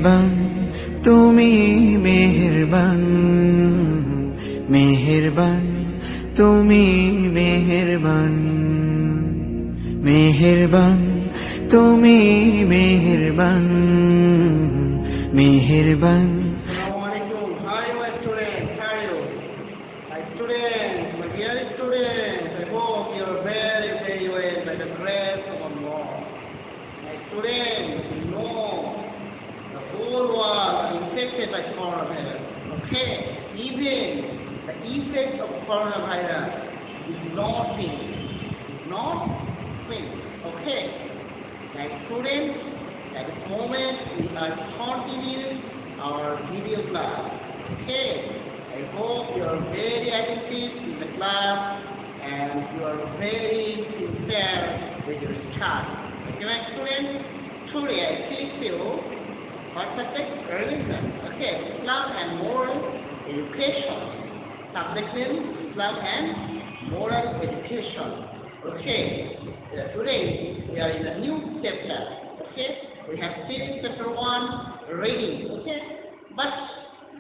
মেহেরবান তুমি মেহেরবান, মেহেরবান তুমি মেহেরবান, মেহেরবান তুমি মেহেরবান, মেহেরবান। Assalamualaikum. Hi, my students. How are you? My students, my dear students, I hope you are very, very well by the grace of Allah. My students, you know the whole world is infected by coronavirus. Okay? Even the effect of coronavirus is not finished. Is not finished. Okay? My students, at this moment we are continuing our video class. Okay, I hope you are very attentive in the class and you are very sincere with your study. Okay, my students, today I teach you what subject? Religion. Okay, Islam and moral education. Subject name Islam and moral education. Okay, today we are in a new chapter. Okay, we have finished chapter 1 reading. Okay, but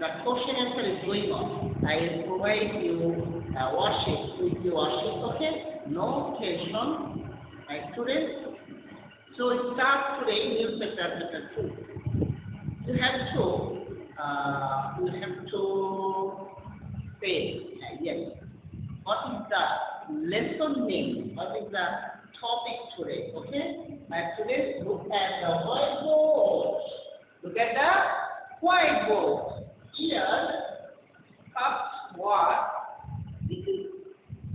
the question answer is going on. I will provide you a worksheet with the worksheet. Okay, no tension, my students. So we start today new chapter, chapter 2. You have to say yes. What is the lesson name? What is the topic today? Okay, my students, look at the whiteboard. Look at the whiteboard. Here, first word, this is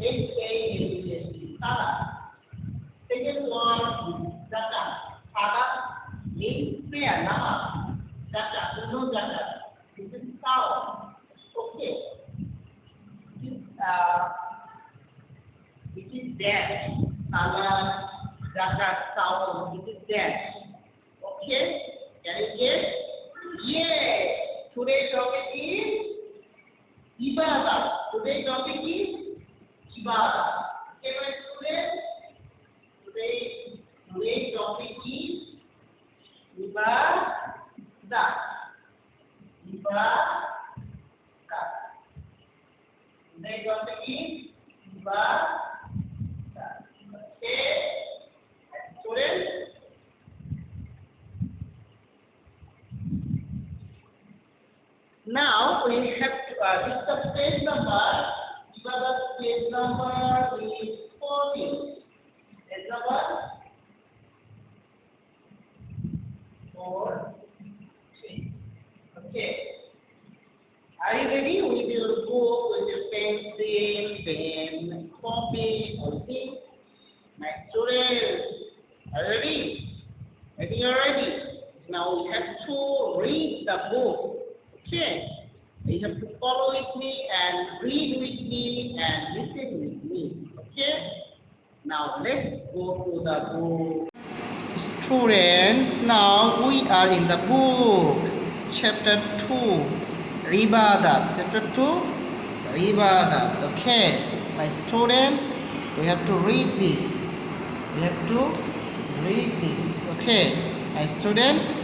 S-A-L-A-S-T, Sada. Second word is Zaka. Sada means prayer, namaz. Zaka, you know Zaka. This is cow. Okay. It is dash. Salah, zakat, saum. It is dash. Okay? Can you get? Yes. Today's topic is ibadah. Today's topic is ibadah. Okay, my students? Today's topic is ibadah. Ibadah. Today's topic is ibadah. Okay, students. Now we have to discuss page number. Ibadah page number is 14. Page number 14. Okay. Are you ready with your book, with your pencil, pen, copy, everything? My students, are you ready? I think you're ready. Now we have to read the book. Okay? You have to follow with me and read with me and listen with me. Okay? Now let's go to the book. Students, now we are in the book. Chapter 2. Ibadat. Chapter 2. Ibadat. Okay? My students, we have to read this. We have to read this. Okay? My students.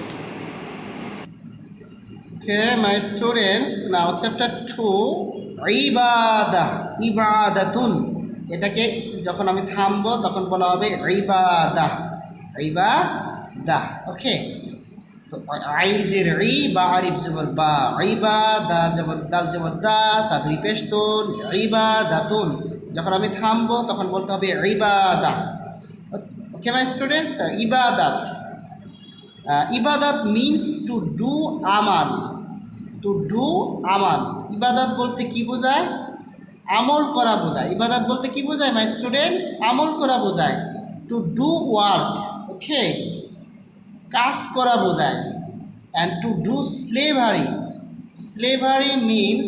Okay, my students, now chapter 2, ibadah, ibadatun. এটাকে যখন আমি থামবো তখন বলা হবে ইবাদাহ, ইবাদাহ। ওকে, তো আইন যে ই বা আরিফ জবর বা, ইবাদা জবর দাল জবর দা, তা দুই পেশতুন, ইবাদাতুন। যখন আমি থামবো তখন বলতে হবে ইবাদাহ। ওকে মাই স্টুডেন্টস, ইবাদাত। ইবাদাত মিন্স টু ডু আমাল। টু ডু আমাল। ইবাদাত বলতে কি বোঝায়? আমল করা বোঝায়। ইবাদাত বলতে কি বোঝায় মাই স্টুডেন্টস? আমল করা বোঝায়। To do work. ওকে, কাজ করা বোঝায়। And to do slavery. Slavery means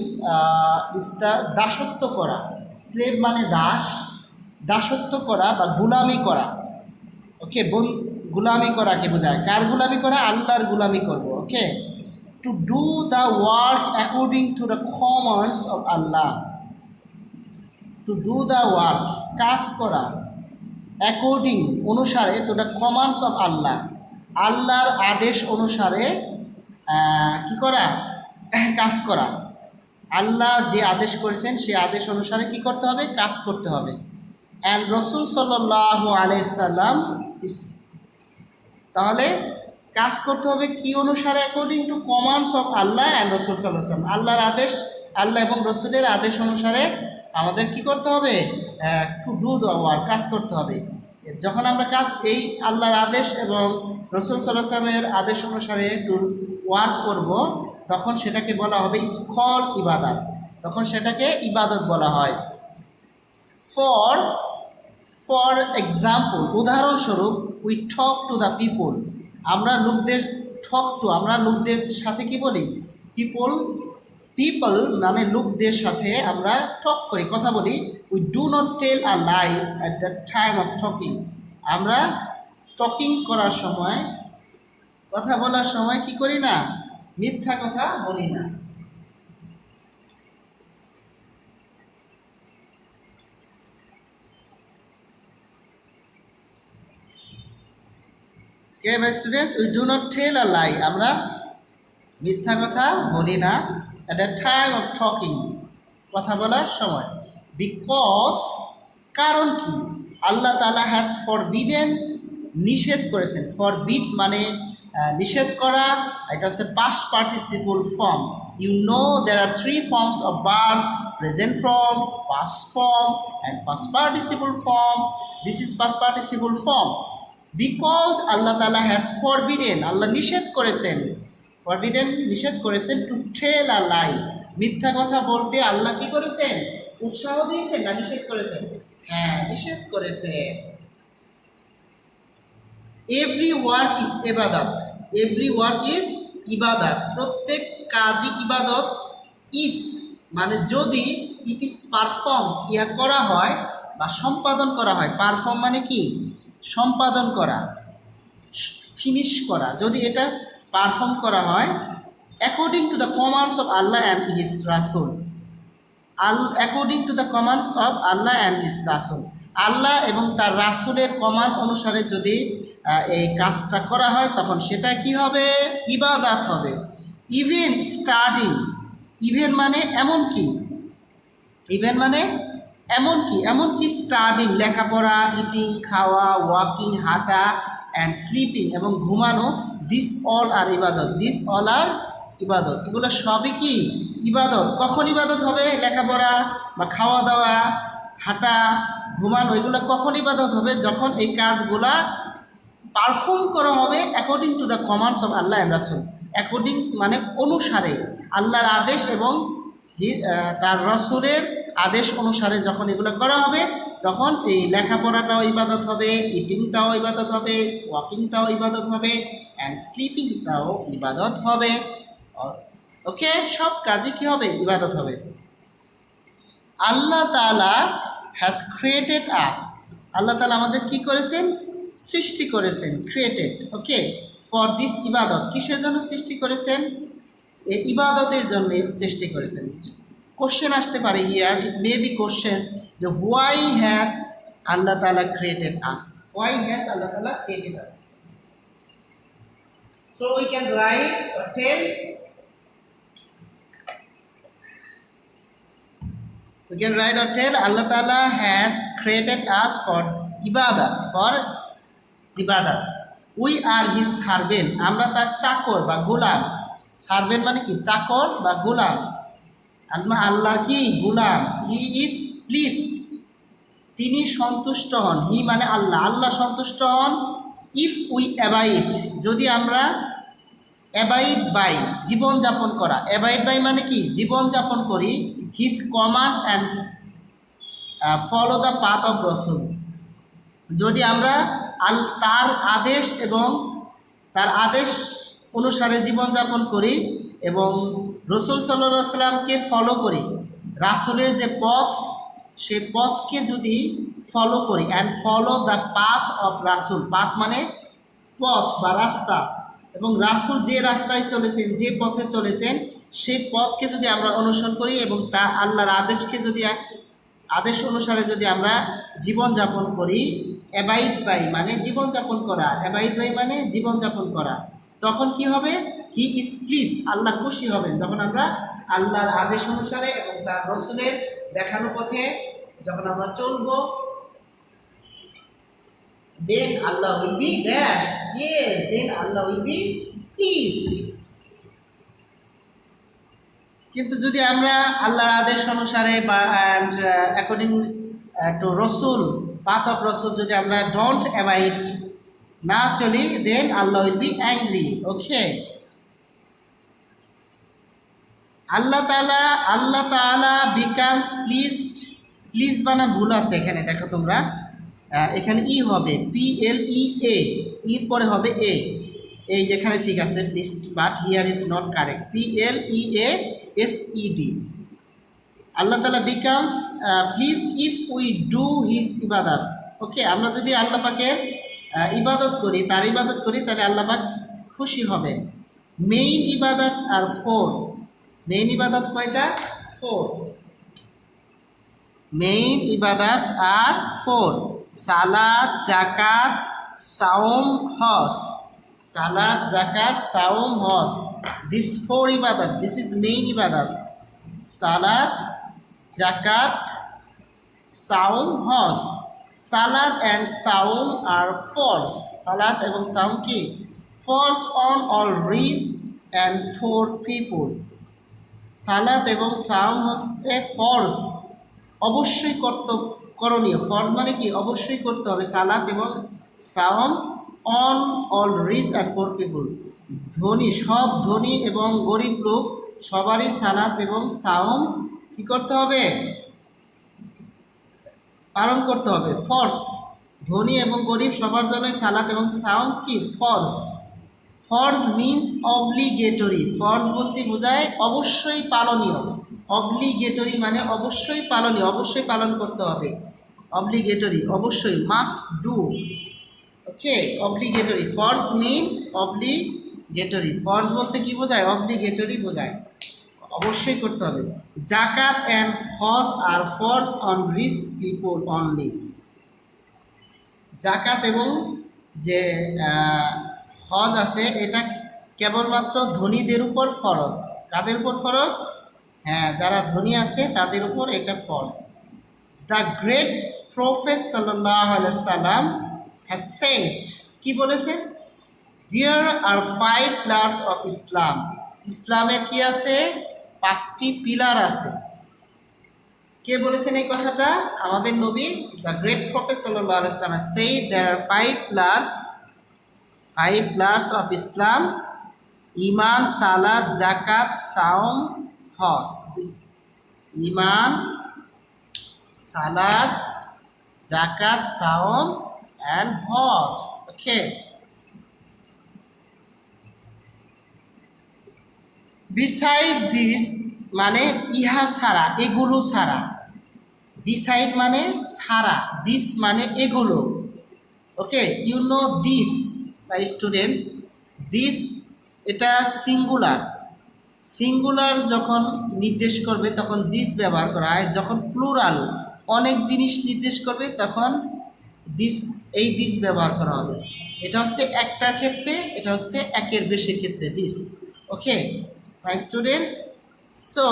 দাসত্ব করা। স্লেভ মানে দাস, দাসত্ব করা বা গুলামি করা। ওকে, গুলামি করাকে বোঝায়। কার গুলামি করা? আল্লাহর গুলামি করব। Okay, to do the work according to the commands of Allah. To do the work, কাজ করা, অ্যাকর্ডিং অনুসারে, to the commands of Allah, আল্লাহর আদেশ অনুসারে কি করা, কাজ করা। আল্লাহ যে আদেশ করেছেন সেই আদেশ অনুসারে কি করতে হবে, কাজ করতে হবে। অ্যান্ড রসুল সাল্লাল্লাহু আলাইহি সাল্লাম ইস, তাহলে কাজ করতে হবে কি অনুসারে, according to commands of Allah and রসুল সাল্লাল্লাহু আলাইহি ওয়াসাল্লাম। আল্লাহর আদেশ, আল্লাহ এবং রসুলের আদেশ অনুসারে আমাদের কি করতে হবে, টু ডু দ্য ওয়ার্ক, কাজ করতে হবে। যখন আমরা কাজ এই আল্লাহর আদেশ এবং রসুল সাল্লাল্লাহু আলাইহি ওয়াসাল্লামের আদেশ অনুসারে টু ওয়ার্ক করব, তখন সেটাকে বলা হবে স্কল ইবাদত, তখন সেটাকে ইবাদত বলা হয়। ফর ফর এক্সাম্পল, উদাহরণস্বরূপ, we talk to the people, আমরা লোকদের আমরা লোকদের সাথে কি বলি, পিপল মানে লোকদের সাথে আমরা টক করি, কথা বলি। We do not tell a lie at the time of talking, আমরা টকিং করার সময়, কথা বলার সময় কি করি না, মিথ্যা কথা বলি না। Okay, my students, we do not tell a lie, আমরা মিথ্যা কথা বলি না at the time of talking, কথা বলার সময়। বিকজ, কারণ কি, আল্লাহ তাআলা হ্যাজ ফরবিডেন, নিষেধ করেছেন। ফরবিড মানে নিষেধ করা, এটা হচ্ছে past participle form. You know there are 3 forms of verb, present form, past form and past participle form. This is past participle form. Because Allah তাআলা হ্যাজ ফরবিডেন, আল্লাহ নিষেধ করেছেন, ফরবিডেন নিষেধ করেছেন, টু টেল আ লাই, মিথ্যা কথা বলতে আল্লাহ কি করেছেন, উৎসাহ দিয়েছেন না নিষেধ করেছেন, হ্যাঁ নিষেধ করেছেন। এভরি ওয়ার্ক ইজ ইবাদত, এভরি ওয়ার্ক ইজ ইবাদত, প্রত্যেক কাজই ইবাদত। ইফ মানে যদি, ইট ইজ পারফর্ম, ইহা করা হয় বা সম্পাদন করা হয়। পারফর্ম মানে কি, সম্পাদন করা, ফিনিশ করা, যদি এটা পারফর্ম করা হয় according to the commands of Allah and his রাসূল, according to the commands of Allah and his রাসূল, আল্লাহ এবং তার রাসূলের কমান্ড অনুসারে যদি এই কাজটা করা হয় তখন সেটা কি হবে, ইবাদত হবে। ইভেন স্টার্টিং, ইভেন মানে এমন কি, ইভেন মানে এমনকি স্টাডিং লেখাপড়া, ইটিং খাওয়া, ওয়াকিং হাঁটা, অ্যান্ড স্লিপিং এবং ঘুমানো, দিস অল আর ইবাদত, দিস অল আর ইবাদত, এগুলো সবই কি ইবাদত। কখন ইবাদত হবে, লেখাপড়া বা খাওয়া দাওয়া, হাঁটা, ঘুমানো, এগুলো কখন ইবাদত হবে, যখন এই কাজগুলা পারফর্ম করা হবে according to the commands of Allah and রাসূল, অ্যাকর্ডিং মানে অনুসারে, আল্লাহর আদেশ এবং তার রাসূলের আদেশ অনুসারে যখন এগুলো করা হবে তখন এই লেখাপড়াটাও ইবাদত হবে, ইটিংটাও ইবাদত হবে, ওয়াকিংটাও ইবাদত হবে, অ্যান্ড স্লিপিংটাও ইবাদত হবে। ওকে, সব কাজই কী হবে, ইবাদত হবে। আল্লাহ তাআলা হ্যাজ ক্রিয়েটেড আস, আল্লাহ তাআলা আমাদের কি করেছেন, সৃষ্টি করেছেন, ক্রিয়েটেড। ওকে, ফর দিস ইবাদত, কিসের জন্য সৃষ্টি করেছেন, এই ইবাদতের জন্য সৃষ্টি করেছেন। কোশ্চেন আসতে পারে here, it may be questions, যে হোয়াই হ্যাজ আল্লাহ তাআলা created us, why has Allah তাআলা created us. So we can write or tell, we can write or tell Allah Ta'ala has created us for ibadat, for ibadat. We are his servant, আমরা তার চাকর বা গোলাম। Servant মানে কি, চাকর বা গোলাম। আল্লাহর কি গোলাম। হি ইজ প্লিজ, তিনি সন্তুষ্ট হন। হি মানে আল্লাহ, আল্লাহ সন্তুষ্ট হন। ইফ উই অ্যাবাইড, যদি আমরা অ্যাবাইড বাই, জীবনযাপন করা, অ্যাবাইড বাই মানে কি, জীবনযাপন করি, his commands and follow the path of রসুল, যদি আমরা তার আদেশ এবং তার আদেশ অনুসারে জীবনযাপন করি এবং রসুল সাল্লাল্লাহু আলাইহি সাল্লামকে ফলো করি, রাসূলের যে পথ সেই পথকে যদি ফলো করি, and follow the path of রাসূল, পাথ মানে পথ বা রাস্তা, এবং রাসূল যে রাস্তায় চলেছেন, যে পথে চলেছেন সেই পথকে যদি আমরা অনুসরণ করি এবং তা আল্লাহর আদেশকে যদি, আদেশ অনুসারে যদি আমরা জীবনযাপন করি, অ্যাবাইড বাই মানে জীবনযাপন করা, অ্যাবাইড বাই মানে জীবনযাপন করা, তখন কি হবে, হি ইজ প্লিজড, আল্লাহ খুশি হবেন যখন আমরা আল্লাহর আদেশ অনুসারে এবং তার রসুলের দেখানো পথে যখন আমরা চলবো। Then Allah will be dash, yes, then Allah will be pleased. কিন্তু যদি আমরা আল্লাহর আদেশ অনুসারে বা অ্যাকর্ডিং টু রসুল, পাথ অফ রসুল, যদি আমরা ডোন্ট অ্যাভয়েড না চলি, then Allah will be angry. Okay, Allah তাআলা বিকামস প্লিজড, প্লিজড বানান ভুল আছে এখানে, দেখো তোমরা, এখানে ই হবে PLEA, ইর পরে হবে এ, এই যেখানে ঠিক আছে pleased, but here is not correct, PLEASED। আল্লাহ তাআলা becomes pleased if we do his ইবাদত। ওকে, আমরা যদি আল্লাহ পাকের ইবাদত করি, তার ইবাদত করি, তাহলে আল্লাহ পাক খুশি হবে। মেইন ইবাদতস আর 4, মেইন ইবাদত কয়টা? 4। মেইন ইবাদতস আর 4, সালাত, জাকাত, সাওম, হজ। সালাত, জাকাত, সাওম, হজ, দিস 4 ইবাদত, দিস ইজ মেইন ইবাদত। সালাত, জাকাত, সাওম, হজ। সালাত অ্যান্ড সাওম আর ফরজ, সালাত এবং সাওম কি? ফরজ on all rich and for people. সালাত এবং সাওম হচ্ছে ফরজ, অবশ্যই করণীয়। ফরজ মানে কি? অবশ্যই করতে হবে সালাত এবং সাওম on all rich and poor পিপুল, ধনী, সব ধনী এবং গরিব লোক সবারই সালাত এবং সাওম কি করতে হবে? পালন করতে হবে। ফরজ, ধনী এবং গরিব সবার জন্যই সালাত এবং সাওম কি? ফরজ। ফরজ মিন্স অব্লিগেটরি, ফরজ বলতে বোঝায় অবশ্যই পালনীয়। অব্লিগেটরি মানে অবশ্যই পালনীয়, অবশ্যই পালন করতে হবে। অব্লিগেটরি, অবশ্যই, মাস্ট ডু। ওকে, অব্লিগেটরি, ফরজ মিন্স অব্লিগেটরি। ফরজ বলতে কি বোঝায়? অব্লিগেটরি বোঝায়, অবশ্যই করতে হবে। জাকাত অ্যান্ড হজ আর ফরজ অন রিচ পিপল অনলি। জাকাত এবং যে হজ আছে এটা কেবলমাত্র ধনীদের উপর ফরজ। কাদের উপর ফরজ? হ্যাঁ, যারা ধনী আছে তাদের উপর এটা ফরজ। দ্য গ্রেট প্রফেট সাল্লাল্লাহু আলাইহি সাল্লাম হ্যাজ সেড, কি বলেছেন? দেয়ার আর 5 পিলার্স অফ ইসলাম। ইসলামের কি আছে? 5টি পিলার আছে। কে বলেছেন এই কথাটা? আমাদের নবী, দ্য গ্রেট প্রফেট সাল্লাল্লাহু আলাইহি সাল্লাম has said there are 5 pillars of Islam: ইমান, সালাত, জাকাত, সাওম, হজ। ইমান, সালাত, জাকাত, সাওম and hajj. Okay, beside this মানে ইহা ছাড়া, এগুলো ছাড়া। beside মানে ছাড়া, this মানে এগুলো। Okay, you know this my students, this এটা সিঙ্গুলার। সিঙ্গুলার যখন নির্দেশ করবে তখন দিস ব্যবহার করা হয়, যখন প্লুরাল অনেক জিনিস নির্দেশ করবে তখন দিস, এই দিস ব্যবহার করা হবে। এটা হচ্ছে একটার ক্ষেত্রে, এটা হচ্ছে একের বেশির ক্ষেত্রে this. Okay my students, so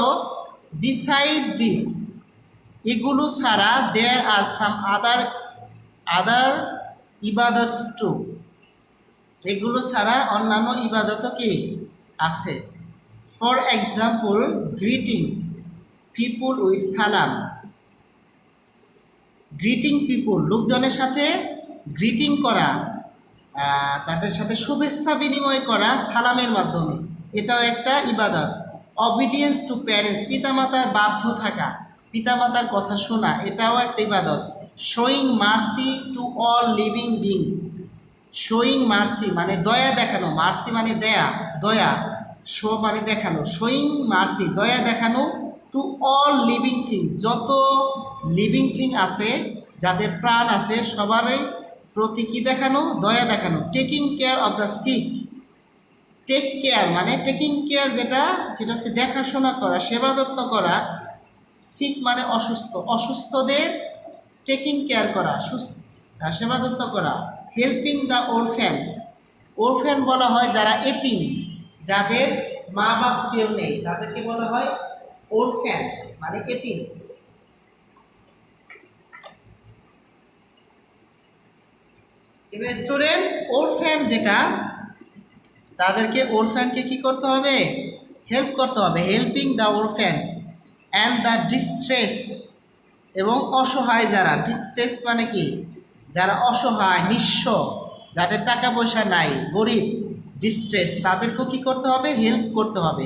beside this, এগুলো ছাড়া দেয়ার আর সাম আদার ইবাদতস টু, এগুলো ছাড়া অন্যান্য ইবাদতও কি আছে। For example, greeting people with সালাম। গ্রিটিং পিপুল, লোকজনের সাথে গ্রিটিং করা, তাদের সাথে শুভেচ্ছা বিনিময় করা সালামের মাধ্যমে, এটাও একটা ইবাদত। অবিডিয়েন্স টু প্যারেন্টস, পিতামাতার বাধ্য থাকা, পিতামাতার কথা শোনা, এটাও একটা ইবাদত। Showing mercy to all living beings. Showing mercy মানে দয়া দেখানো, মার্সি মানে দেয়া, দয়া, শো মানে দেখানো, শোয়িং মার্সি দয়া দেখানো টু অল লিভিং থিংস, যত লিভিং থিং আছে, যাদের প্রাণ আছে সবারই প্রতি কী দেখানো? দয়া দেখানো। Taking care of the sick, take care মানে টেকিং কেয়ার, যেটা সেটা হচ্ছে দেখাশোনা করা, সেবা যত্ন করা। সিক মানে অসুস্থ, অসুস্থদের টেকিং কেয়ার করা, সেবা যত্ন করা। হেল্পিং দ্য ওরফ্যান্স, ওরফ্যান বলা হয় যারা এতিম, যাদের মা বাপ কেউ নেই তাদেরকে বলা হয় অরফ্যান, মানে এতিম। এবার স্টুডেন্টস, অরফ্যান যেটা, তাদেরকে অরফ্যানকে কি করতে হবে? হেল্প করতে হবে। Helping the orphans and the distressed, এবং অসহায় যারা, ডিস্ট্রেস মানে কি, যারা অসহায় নিঃস্ব, যাদের টাকা পয়সা নাই, গরিব, ডিস্ট্রেস, তাদেরকেও কি করতে হবে? হেল্প করতে হবে।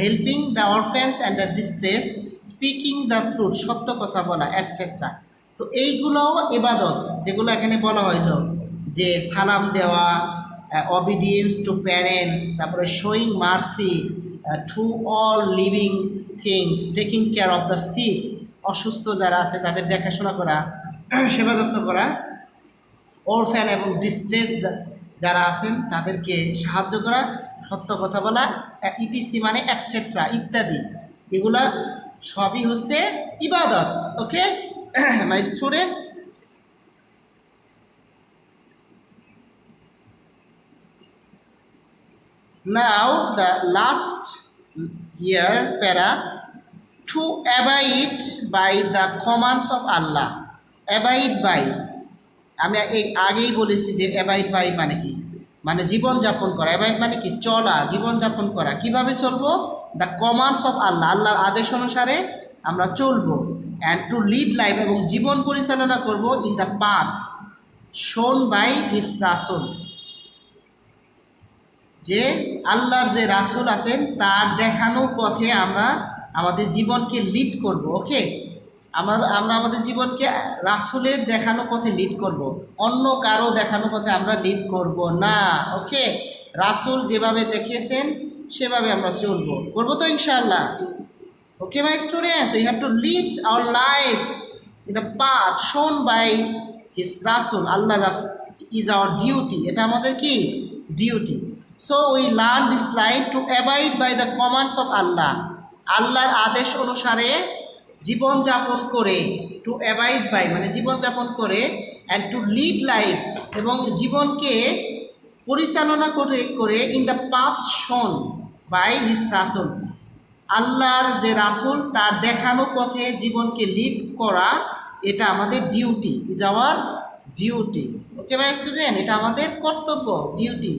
Helping the orphans and the distress, speaking the truth, সত্য কথা বলা, অ্যাটসেট্রা। তো এইগুলোও ইবাদত, যেগুলো এখানে বলা হইল, যে সালাম দেওয়া, অবিডিয়েন্স টু প্যারেন্টস, তারপরে showing mercy to all living things, taking care of the sick, অসুস্থ যারা আছে তাদের দেখাশোনা করা, সেবা যত্ন করা, অরফ্যান এবং ডিস্ট্রেস যারা আছেন তাদেরকে সাহায্য করা, সত্য কথা বলা, ইটিসি মানে অ্যাটসেট্রা, ইত্যাদি, এগুলা সবই হচ্ছে ইবাদত। Okay my students, now the last year para, to abide by the commands of Allah, abide by, আমি এই আগেই বলেছি যে অ্যাবাইড বাই মানে কি, মানে জীবনযাপন করা। অ্যাবাইড মানে কি? চলা, জীবনযাপন করা। কিভাবে চলবো? দ্য কমান্ডস অফ আল্লাহ, আল্লাহর আদেশ অনুসারে আমরা চলবো। অ্যান্ড টু লিড লাইফ, এবং জীবন পরিচালনা করব in the path shown by his রাসূল, যে আল্লাহর যে রাসূল আছেন তার দেখানো পথে আমরা আমাদের জীবনকে লিড করব। ওকে, আমরা আমাদের জীবনকে রাসূলের দেখানো পথে লিড করব, অন্য কারো দেখানো পথে আমরা লিড করব না। ওকে, রাসূল যেভাবে দেখিয়েছেন সেভাবে আমরা চলবো, করবো তো ইনশাআল্লাহ। Okay my students, we have to lead our life in the path shown by his রাসূল, আল্লাহ রাসূল ইজ আওয়ার ডিউটি, এটা আমাদের কি? Duty. So we learn this life to abide by the commands of Allah, আল্লাহর আদেশ অনুসারে জীবনযাপন করে, টু অ্যাবাইড বাই মানে জীবনযাপন করে, অ্যান্ড টু লিড লাইফ, এবং জীবনকে পরিচালনা করে in the path shown by his রাসূল, আল্লাহর যে রাসূল তার দেখানো পথে জীবনকে লিড করা, এটা আমাদের duty, is our duty. Okay my student, এটা আমাদের কর্তব্য, duty.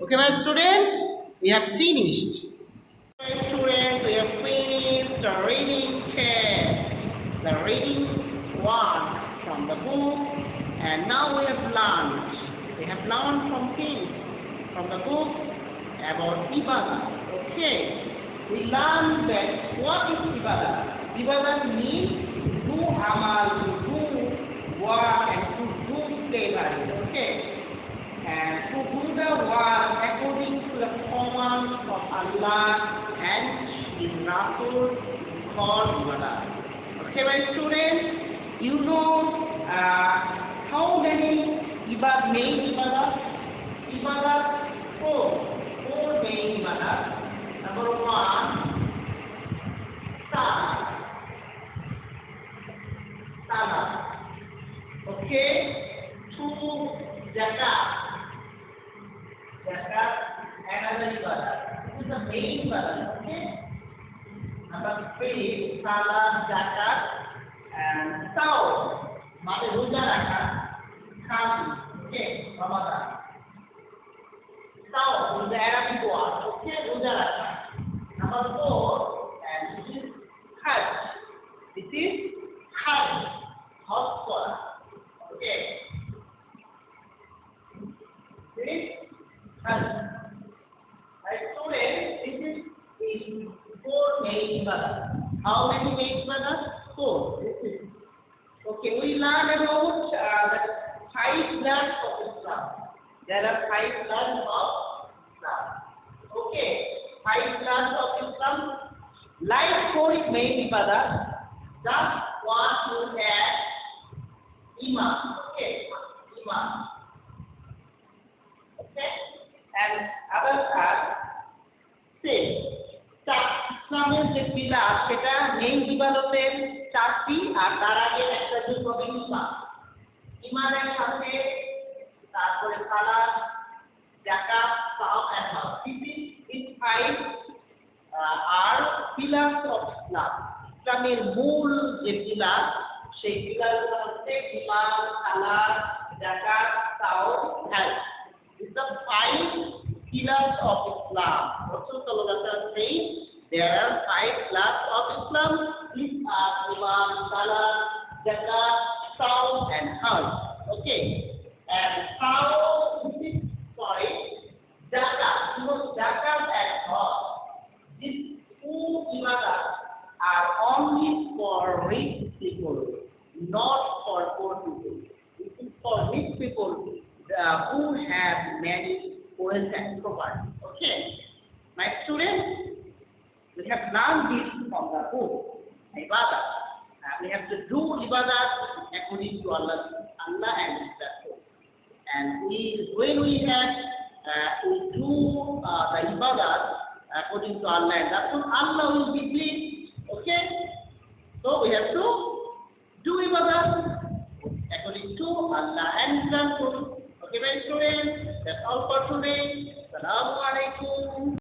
Okay my students, we have finished. Students, we have finished the reading test, the reading one from the book, and now we have learned. We have learned some things from the book about ibadah. Okay, we learned that what is ibadah. Ibadah means do amal, to do work, and to do slavery. Okay, and to do the work according to the commands of Allah and His Rasul called ibadah. Okay, my students, you know how many main ibadah? Ibadah four main ibadah. Number one, salah. Okay, two, zakat. Zakat, another ibadah. This is the main ibadah. Okay. Number three, salah, zakat, and saum. Mane roja rakha, khasi. Okay, Ramadan. Saum is the Arabic word. Okay, roja rakha. Number four, and this is Hajj. This is Hajj. Hajj kora. Okay. This Hajj. My students, this is the four main ibadah. How many main ibadah? Four. Okay, we learn about the 5 pillars of Islam. There are 5 pillars of Islam. Okay, 5 pillars of Islam. Like 4 main ibadah, just want to add Imam. Okay, Imam. Okay, and others are same. ইসলামের যে pillar সেটা main ইবাদতের 4টি, আর তার আগে একটা যোগ হবে ইমান। ইমানের সাথে তারপরে সালাত, যাকাত, Saw, and House. These five are pillars of Islam. ইসলামের মূল যে পিলার সেই পিলারগুলো হচ্ছে ইমান, সালাত, যাকাত, তাওয়াফ, হজ. These are five pillars of Islam. Rasul sallallahu alaihi wasallam says there are five pillars of Islam. These are iman, salat, zakat, saum, and hajj. Okay. And saum, zakat, zakat and hajj. These two ibadahs are only for rich people, not for poor people. This is for rich people who have many wealth and property. Okay, my students, we have learned this from the book, ibadah. We have to do ibadah according to Allah and His Rasul. And when we do the ibadah according to Allah and Rasul, Allah will be pleased. Okay, so we have to do ibadah